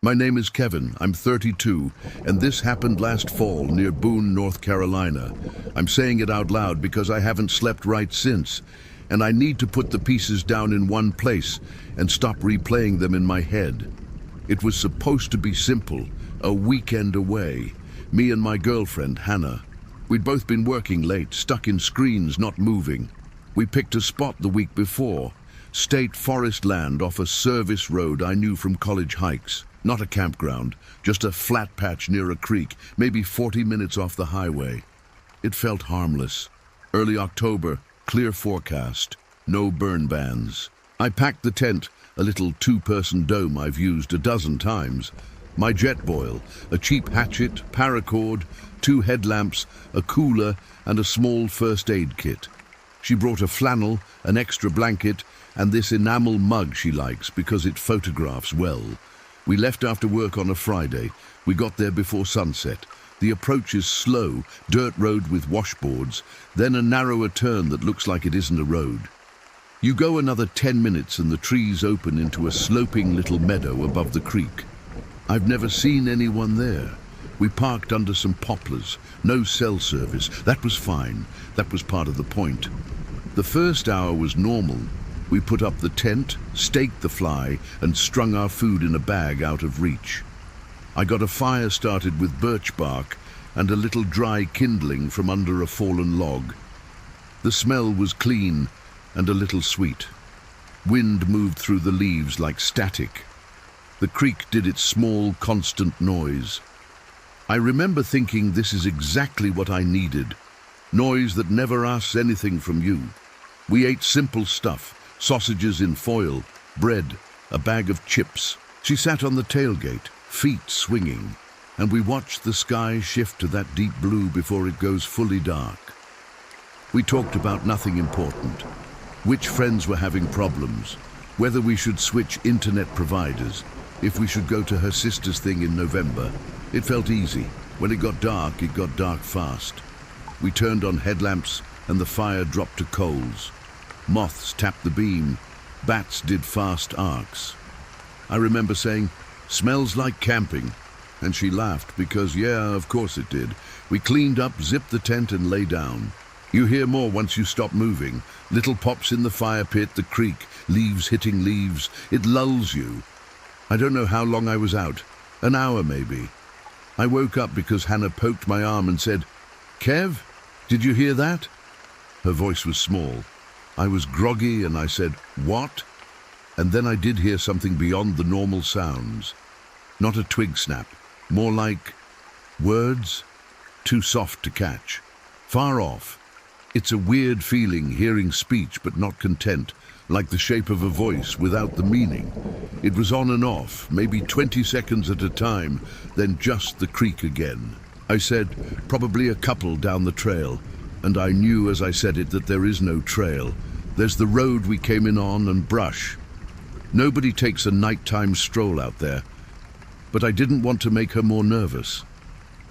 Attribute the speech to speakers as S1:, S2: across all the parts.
S1: My name is Kevin, I'm 32, and this happened last fall near Boone, North Carolina. I'm saying it out loud because I haven't slept right since, and I need to put the pieces down in one place and stop replaying them in my head. It was supposed to be simple, a weekend away. Me and my girlfriend, Hannah. We'd both been working late, stuck in screens, not moving. We picked a spot the week before, state forest land off a service road I knew from college hikes. Not a campground, just a flat patch near a creek, maybe 40 minutes off the highway. It felt harmless. Early October, clear forecast, no burn bans. I packed the tent, a little two-person dome I've used a dozen times. My jet boil, a cheap hatchet, paracord, 2 headlamps, a cooler, and a small first aid kit. She brought a flannel, an extra blanket, and this enamel mug she likes because it photographs well. We left after work on a Friday. We got there before sunset. The approach is slow, dirt road with washboards, then a narrower turn that looks like it isn't a road. You go another 10 minutes and the trees open into a sloping little meadow above the creek. I've never seen anyone there. We parked under some poplars, no cell service. That was fine. That was part of the point. The first hour was normal. We put up the tent, staked the fly, and strung our food in a bag out of reach. I got a fire started with birch bark and a little dry kindling from under a fallen log. The smell was clean and a little sweet. Wind moved through the leaves like static. The creek did its small, constant noise. I remember thinking this is exactly what I needed. Noise that never asks anything from you. We ate simple stuff. Sausages in foil, bread, a bag of chips. She sat on the tailgate, feet swinging, and we watched the sky shift to that deep blue before it goes fully dark. We talked about nothing important, which friends were having problems, whether we should switch internet providers, if we should go to her sister's thing in November. It felt easy. When it got dark fast. We turned on headlamps and the fire dropped to coals. Moths tapped the beam, bats did fast arcs. I remember saying, "Smells like camping," and she laughed because, yeah, of course it did. We cleaned up, zipped the tent and lay down. You hear more once you stop moving. Little pops in the fire pit, the creek, leaves hitting leaves. It lulls you. I don't know how long I was out, an hour maybe. I woke up because Hannah poked my arm and said, "Kev, did you hear that?" Her voice was small. I was groggy and I said, "What?" And then I did hear something beyond the normal sounds. Not a twig snap, more like words, too soft to catch, far off. It's a weird feeling hearing speech but not content, like the shape of a voice without the meaning. It was on and off, maybe 20 seconds at a time, then just the creek again. I said, "Probably a couple down the trail." And I knew as I said it that there is no trail. There's the road we came in on and brush. Nobody takes a nighttime stroll out there. But I didn't want to make her more nervous.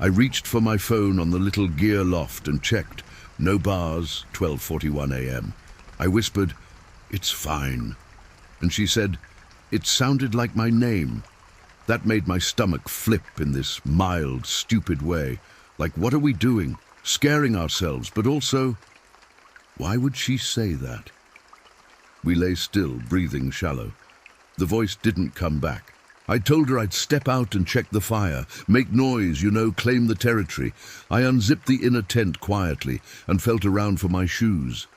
S1: I reached for my phone on the little gear loft and checked. No bars, 12:41 a.m. I whispered, "It's fine." And she said, "It sounded like my name." That made my stomach flip in this mild, stupid way. Like, what are we doing? Scaring ourselves, but also, why would she say that? We lay still, breathing shallow. The voice didn't come back. I told her I'd step out and check the fire, make noise, claim the territory. I unzipped the inner tent quietly and felt around for my shoes.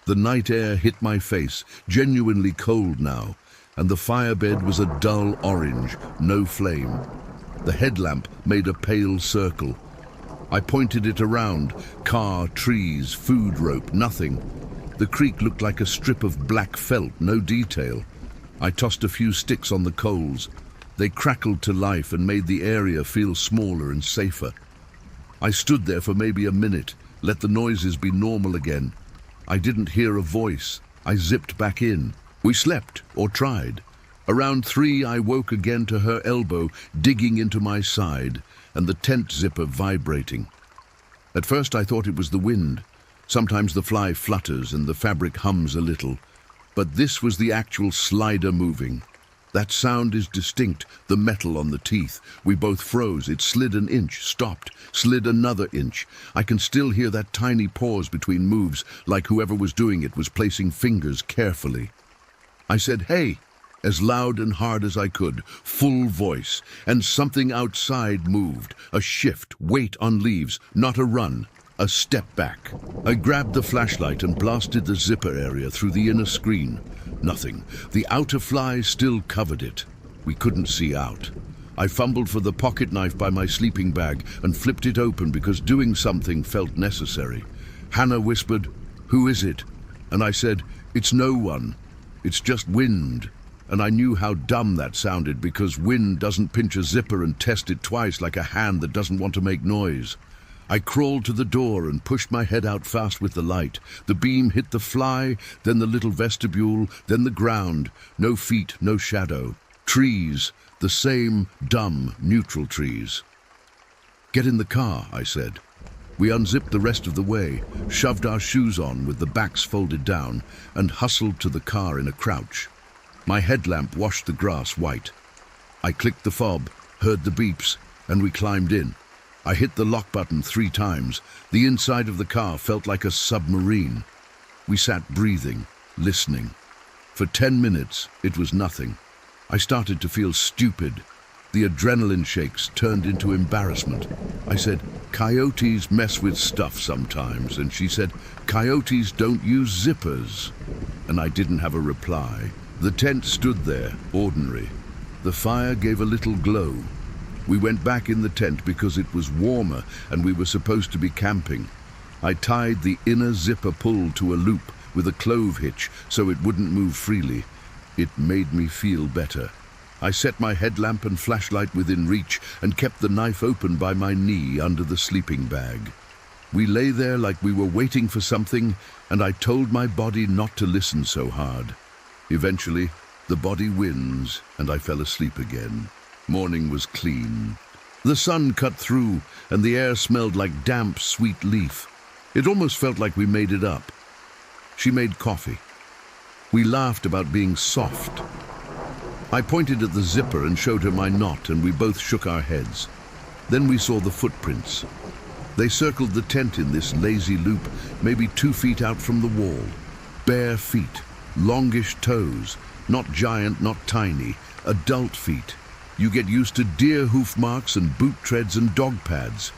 S1: The night air hit my face, genuinely cold now, and the firebed was a dull orange, no flame. The headlamp made a pale circle. I pointed it around, car, trees, food rope, nothing. The creek looked like a strip of black felt, no detail. I tossed a few sticks on the coals. They crackled to life and made the area feel smaller and safer. I stood there for maybe a minute, let the noises be normal again. I didn't hear a voice. I zipped back in. We slept, or tried. Around 3, I woke again to her elbow digging into my side and the tent zipper vibrating. At first I thought it was the wind. Sometimes the fly flutters and the fabric hums a little. But this was the actual slider moving. That sound is distinct, the metal on the teeth. We both froze. It slid an inch, stopped, slid another inch. I can still hear that tiny pause between moves, like whoever was doing it was placing fingers carefully. I said, "Hey," as loud and hard as I could, full voice, and something outside moved. A shift, weight on leaves, not a run, a step back. I grabbed the flashlight and blasted the zipper area through the inner screen. Nothing. The outer fly still covered it. We couldn't see out. I fumbled for the pocket knife by my sleeping bag and flipped it open because doing something felt necessary. Hannah whispered, "Who is it?" And I said, "It's no one. It's just wind." And I knew how dumb that sounded because wind doesn't pinch a zipper and test it twice like a hand that doesn't want to make noise. I crawled to the door and pushed my head out fast with the light. The beam hit the fly, then the little vestibule, then the ground. No feet, no shadow. Trees, the same dumb, neutral trees. "Get in the car," I said. We unzipped the rest of the way, shoved our shoes on with the backs folded down, and hustled to the car in a crouch. My headlamp washed the grass white. I clicked the fob, heard the beeps, and we climbed in. I hit the lock button 3 times. The inside of the car felt like a submarine. We sat breathing, listening. For 10 minutes, it was nothing. I started to feel stupid. The adrenaline shakes turned into embarrassment. I said, "Coyotes mess with stuff sometimes," and she said, "Coyotes don't use zippers." And I didn't have a reply. The tent stood there, ordinary. The fire gave a little glow. We went back in the tent because it was warmer and we were supposed to be camping. I tied the inner zipper pull to a loop with a clove hitch so it wouldn't move freely. It made me feel better. I set my headlamp and flashlight within reach and kept the knife open by my knee under the sleeping bag. We lay there like we were waiting for something, and I told my body not to listen so hard. Eventually, the body wins, and I fell asleep again. Morning was clean. The sun cut through, and the air smelled like damp, sweet leaf. It almost felt like we made it up. She made coffee. We laughed about being soft. I pointed at the zipper and showed her my knot, and we both shook our heads. Then we saw the footprints. They circled the tent in this lazy loop, maybe 2 feet out from the wall. Bare feet, longish toes, not giant, not tiny, adult feet. You get used to deer hoof marks and boot treads and dog pads.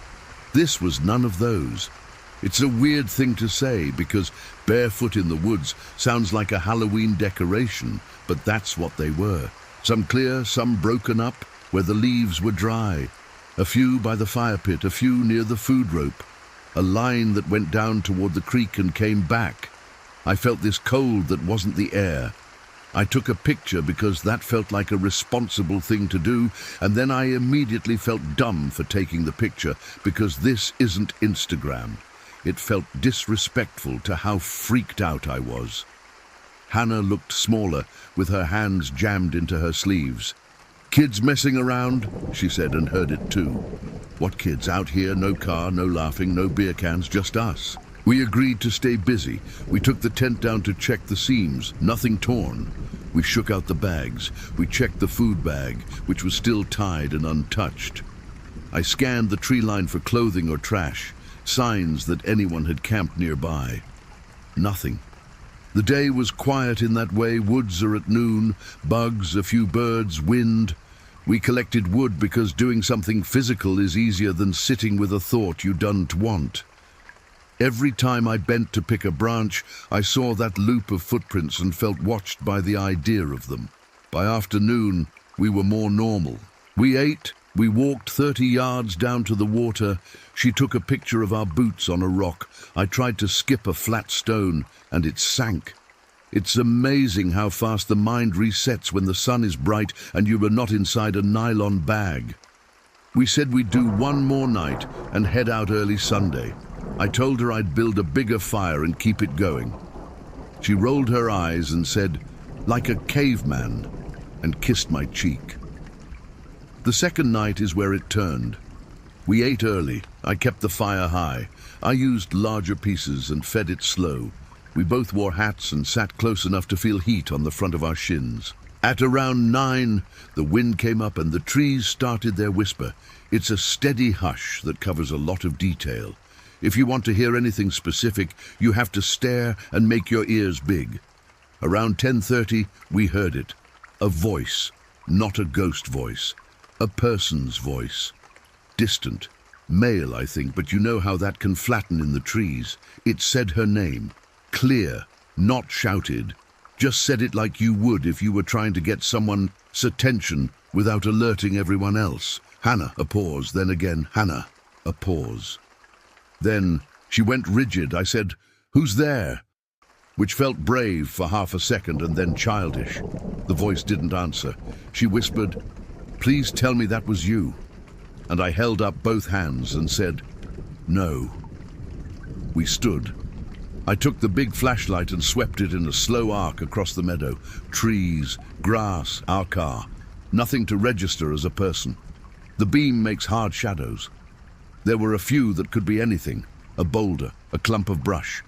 S1: This was none of those. It's a weird thing to say because barefoot in the woods sounds like a Halloween decoration, but that's what they were. Some clear, some broken up, where the leaves were dry. A few by the fire pit, a few near the food rope. A line that went down toward the creek and came back. I felt this cold that wasn't the air. I took a picture because that felt like a responsible thing to do, and then I immediately felt dumb for taking the picture because this isn't Instagram. It felt disrespectful to how freaked out I was. Hannah looked smaller, with her hands jammed into her sleeves. "Kids messing around?" she said, and heard it too. "What kids? Out here, no car, no laughing, no beer cans, just us." We agreed to stay busy. We took the tent down to check the seams, nothing torn. We shook out the bags. We checked the food bag, which was still tied and untouched. I scanned the tree line for clothing or trash, signs that anyone had camped nearby. Nothing. The day was quiet in that way. Woods are at noon, bugs, a few birds, wind. We collected wood because doing something physical is easier than sitting with a thought you don't want. Every time I bent to pick a branch, I saw that loop of footprints and felt watched by the idea of them. By afternoon, we were more normal. We ate, we walked 30 yards down to the water. She took a picture of our boots on a rock. I tried to skip a flat stone, and it sank. It's amazing how fast the mind resets when the sun is bright and you are not inside a nylon bag. We said we'd do one more night and head out early Sunday. I told her I'd build a bigger fire and keep it going. She rolled her eyes and said, "Like a caveman," and kissed my cheek. The second night is where it turned. We ate early. I kept the fire high. I used larger pieces and fed it slow. We both wore hats and sat close enough to feel heat on the front of our shins. At around 9, the wind came up and the trees started their whisper. It's a steady hush that covers a lot of detail. If you want to hear anything specific, you have to stare and make your ears big. Around 10:30, we heard it. A voice, not a ghost voice. A person's voice. Distant. Male, I think, but you know how that can flatten in the trees. It said her name. Clear, not shouted. Just said it like you would if you were trying to get someone's attention without alerting everyone else. Hannah, a pause, then again, Hannah, a pause. Then she went rigid. I said, "Who's there?" Which felt brave for half a second and then childish. The voice didn't answer. She whispered, "Please tell me that was you." And I held up both hands and said, "No." We stood. I took the big flashlight and swept it in a slow arc across the meadow. Trees, grass, our car. Nothing to register as a person. The beam makes hard shadows. There were a few that could be anything. A boulder, a clump of brush.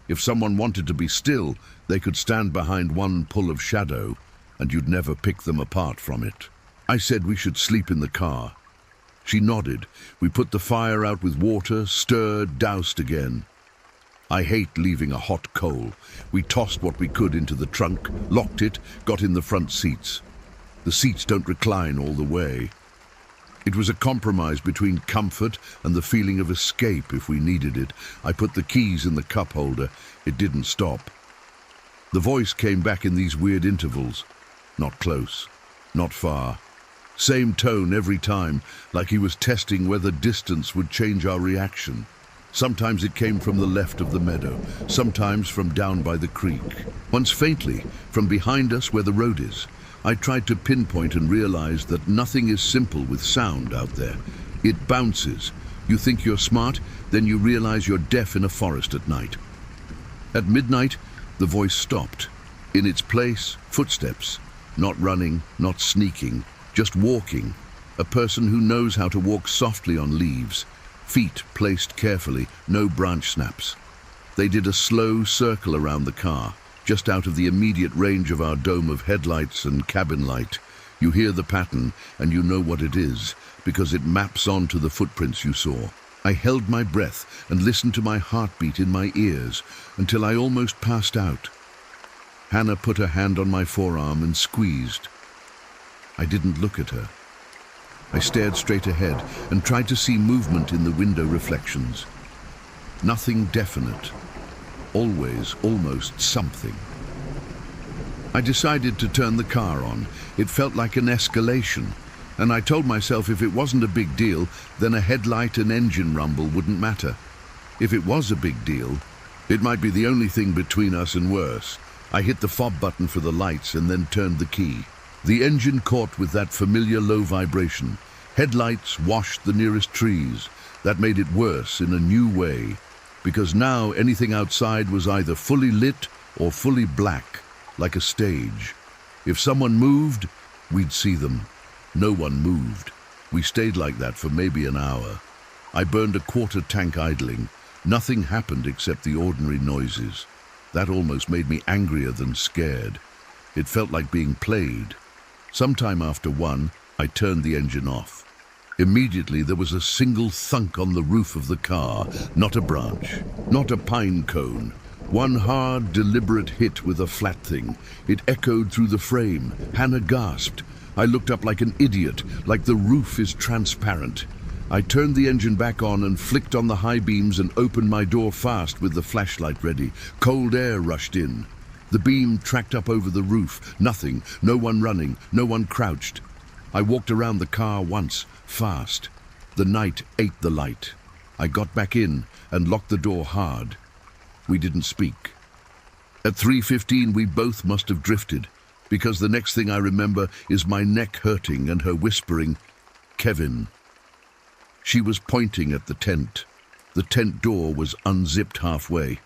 S1: If someone wanted to be still, they could stand behind one pull of shadow, and you'd never pick them apart from it. I said we should sleep in the car. She nodded. We put the fire out with water, stirred, doused again. I hate leaving a hot coal. We tossed what we could into the trunk, locked it, got in the front seats. The seats don't recline all the way. It was a compromise between comfort and the feeling of escape if we needed it. I put the keys in the cup holder. It didn't stop. The voice came back in these weird intervals. Not close, not far. Same tone every time, like he was testing whether distance would change our reaction. Sometimes it came from the left of the meadow, sometimes from down by the creek. Once faintly, from behind us where the road is. I tried to pinpoint and realized that nothing is simple with sound out there. It bounces. You think you're smart, then you realize you're deaf in a forest at night. At midnight, the voice stopped. In its place, footsteps. Not running, not sneaking, just walking. A person who knows how to walk softly on leaves. Feet placed carefully, no branch snaps. They did a slow circle around the car, just out of the immediate range of our dome of headlights and cabin light. You hear the pattern, and you know what it is, because it maps onto the footprints you saw. I held my breath and listened to my heartbeat in my ears until I almost passed out. Hannah put her hand on my forearm and squeezed. I didn't look at her. I stared straight ahead and tried to see movement in the window reflections. Nothing definite. Always, almost something. I decided to turn the car on. It felt like an escalation, and I told myself if it wasn't a big deal, then a headlight and engine rumble wouldn't matter. If it was a big deal, it might be the only thing between us and worse. I hit the fob button for the lights and then turned the key. The engine caught with that familiar low vibration. Headlights washed the nearest trees. That made it worse in a new way, because now anything outside was either fully lit or fully black, like a stage. If someone moved, we'd see them. No one moved. We stayed like that for maybe an hour. I burned a quarter tank idling. Nothing happened except the ordinary noises. That almost made me angrier than scared. It felt like being played. Sometime after 1, I turned the engine off. Immediately there was a single thunk on the roof of the car, not a branch, not a pine cone. One hard, deliberate hit with a flat thing. It echoed through the frame. Hannah gasped. I looked up like an idiot, like the roof is transparent. I turned the engine back on and flicked on the high beams and opened my door fast with the flashlight ready. Cold air rushed in. The beam tracked up over the roof. Nothing, no one running, no one crouched. I walked around the car once, fast. The night ate the light. I got back in and locked the door hard. We didn't speak. At 3:15 we both must have drifted, because the next thing I remember is my neck hurting and her whispering, "Kevin." She was pointing at the tent. The tent door was unzipped halfway.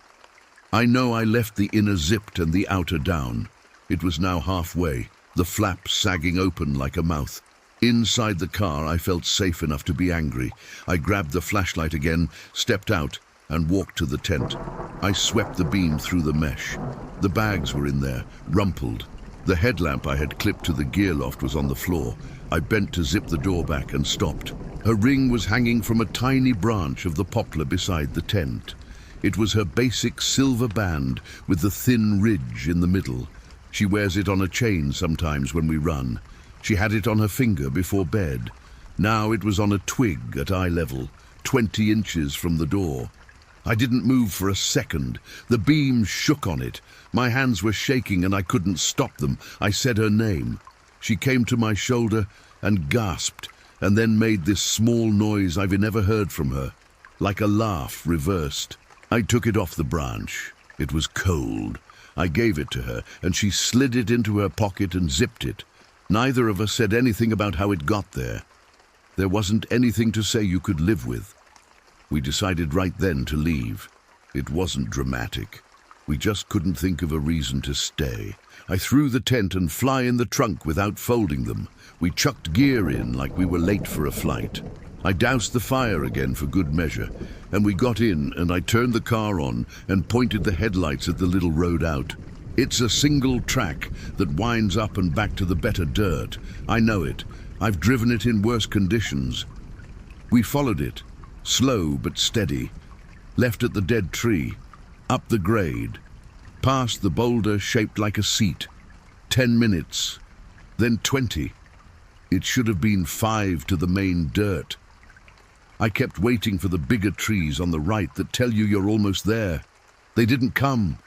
S1: I know I left the inner zipped and the outer down. It was now halfway, the flap sagging open like a mouth. Inside the car, I felt safe enough to be angry. I grabbed the flashlight again, stepped out, and walked to the tent. I swept the beam through the mesh. The bags were in there, rumpled. The headlamp I had clipped to the gear loft was on the floor. I bent to zip the door back and stopped. Her ring was hanging from a tiny branch of the poplar beside the tent. It was her basic silver band with the thin ridge in the middle. She wears it on a chain sometimes when we run. She had it on her finger before bed. Now it was on a twig at eye level, 20 inches from the door. I didn't move for a second. The beams shook on it. My hands were shaking and I couldn't stop them. I said her name. She came to my shoulder and gasped, and then made this small noise I've never heard from her, like a laugh reversed. I took it off the branch. It was cold. I gave it to her, and she slid it into her pocket and zipped it. Neither of us said anything about how it got there. There wasn't anything to say you could live with. We decided right then to leave. It wasn't dramatic. We just couldn't think of a reason to stay. I threw the tent and fly in the trunk without folding them. We chucked gear in like we were late for a flight. I doused the fire again for good measure, and we got in, and I turned the car on and pointed the headlights at the little road out. It's a single track that winds up and back to the better dirt. I know it. I've driven it in worse conditions. We followed it, slow but steady, left at the dead tree, up the grade, past the boulder shaped like a seat. 10 minutes, then 20. It should have been 5 to the main dirt. I kept waiting for the bigger trees on the right that tell you you're almost there. They didn't come.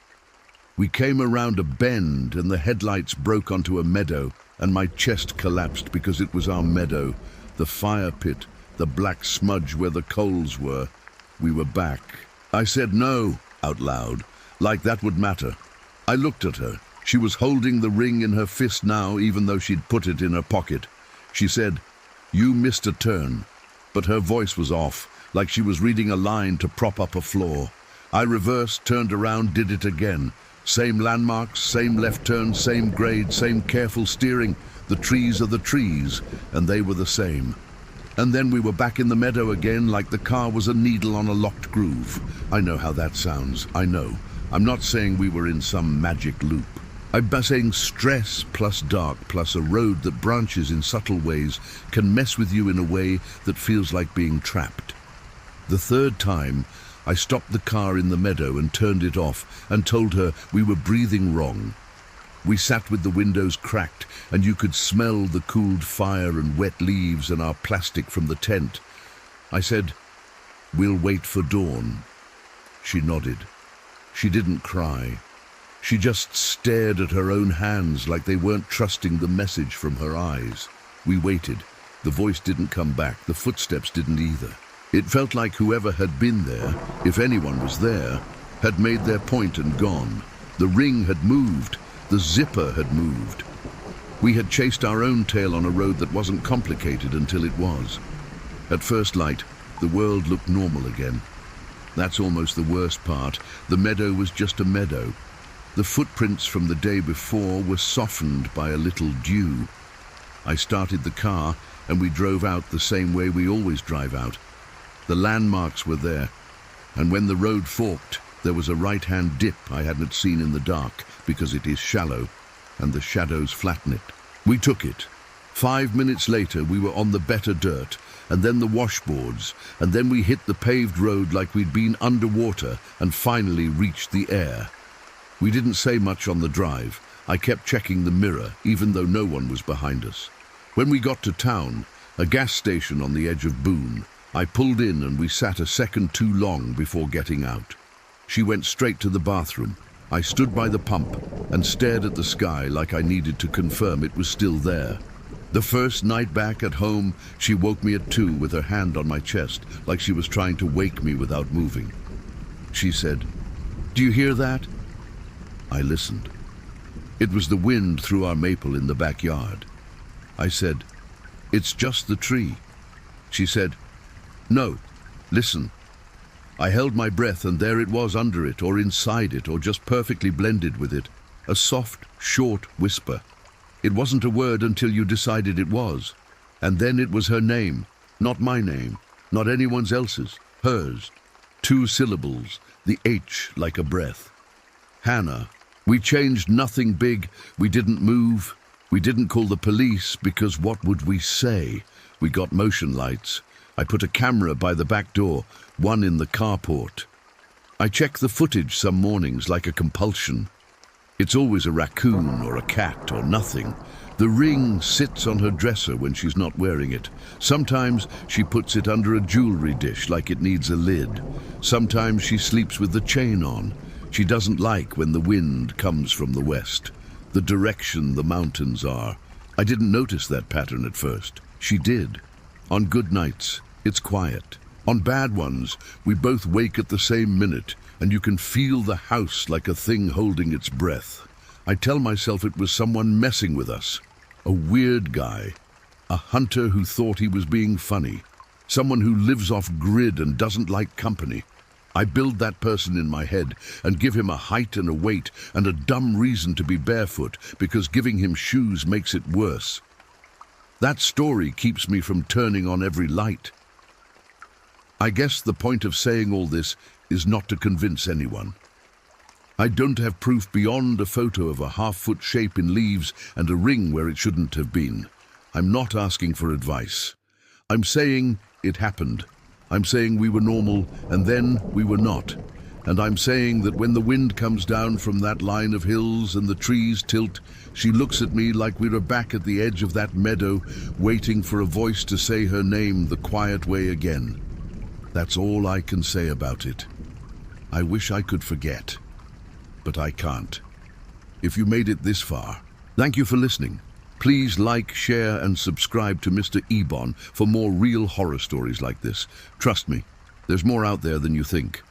S1: We came around a bend and the headlights broke onto a meadow, and my chest collapsed because it was our meadow, the fire pit, the black smudge where the coals were. We were back. I said no out loud, like that would matter. I looked at her. She was holding the ring in her fist now, even though she'd put it in her pocket. She said, "You missed a turn." But her voice was off, like she was reading a line to prop up a flaw. I reversed, turned around, did it again. Same landmarks, same left turn, same grade, same careful steering. The trees are the trees, and they were the same. And then we were back in the meadow again, like the car was a needle on a locked groove. I know how that sounds, I know. I'm not saying we were in some magic loop. I'm saying stress plus dark plus a road that branches in subtle ways can mess with you in a way that feels like being trapped. The third time, I stopped the car in the meadow and turned it off and told her we were breathing wrong. We sat with the windows cracked, and you could smell the cooled fire and wet leaves and our plastic from the tent. I said, "We'll wait for dawn." She nodded. She didn't cry. She just stared at her own hands like they weren't trusting the message from her eyes. We waited. The voice didn't come back. The footsteps didn't either. It felt like whoever had been there, if anyone was there, had made their point and gone. The ring had moved. The zipper had moved. We had chased our own tail on a road that wasn't complicated until it was. At first light, the world looked normal again. That's almost the worst part. The meadow was just a meadow. The footprints from the day before were softened by a little dew. I started the car, and we drove out the same way we always drive out. The landmarks were there, and when the road forked, there was a right-hand dip I hadn't seen in the dark because it is shallow, and the shadows flatten it. We took it. 5 minutes later, we were on the better dirt, and then the washboards, and then we hit the paved road like we'd been underwater and finally reached the air. We didn't say much on the drive. I kept checking the mirror, even though no one was behind us. When we got to town, a gas station on the edge of Boone, I pulled in and we sat a second too long before getting out. She went straight to the bathroom. I stood by the pump and stared at the sky like I needed to confirm it was still there. The first night back at home, she woke me at 2 with her hand on my chest, like she was trying to wake me without moving. She said, "Do you hear that?" I listened. It was the wind through our maple in the backyard. I said, "It's just the tree." She said, "No, listen." I held my breath, and there it was under it, or inside it, or just perfectly blended with it. A soft, short whisper. It wasn't a word until you decided it was. And then it was her name, not my name, not anyone else's, hers. 2 syllables, the H like a breath. Hannah. We changed nothing big. We didn't move. We didn't call the police because what would we say? We got motion lights. I put a camera by the back door, one in the carport. I check the footage some mornings like a compulsion. It's always a raccoon or a cat or nothing. The ring sits on her dresser when she's not wearing it. Sometimes she puts it under a jewelry dish like it needs a lid. Sometimes she sleeps with the chain on. She doesn't like when the wind comes from the west, the direction the mountains are. I didn't notice that pattern at first. She did. On good nights, it's quiet. On bad ones, we both wake at the same minute, and you can feel the house like a thing holding its breath. I tell myself it was someone messing with us. A weird guy. A hunter who thought he was being funny. Someone who lives off grid and doesn't like company. I build that person in my head and give him a height and a weight and a dumb reason to be barefoot because giving him shoes makes it worse. That story keeps me from turning on every light. I guess the point of saying all this is not to convince anyone. I don't have proof beyond a photo of a half-foot shape in leaves and a ring where it shouldn't have been. I'm not asking for advice. I'm saying it happened. I'm saying we were normal and then we were not. And I'm saying that when the wind comes down from that line of hills and the trees tilt, she looks at me like we were back at the edge of that meadow, waiting for a voice to say her name the quiet way again. That's all I can say about it. I wish I could forget, but I can't. If you made it this far, thank you for listening. Please like, share, and subscribe to Mr. Ebon for more real horror stories like this. Trust me, there's more out there than you think.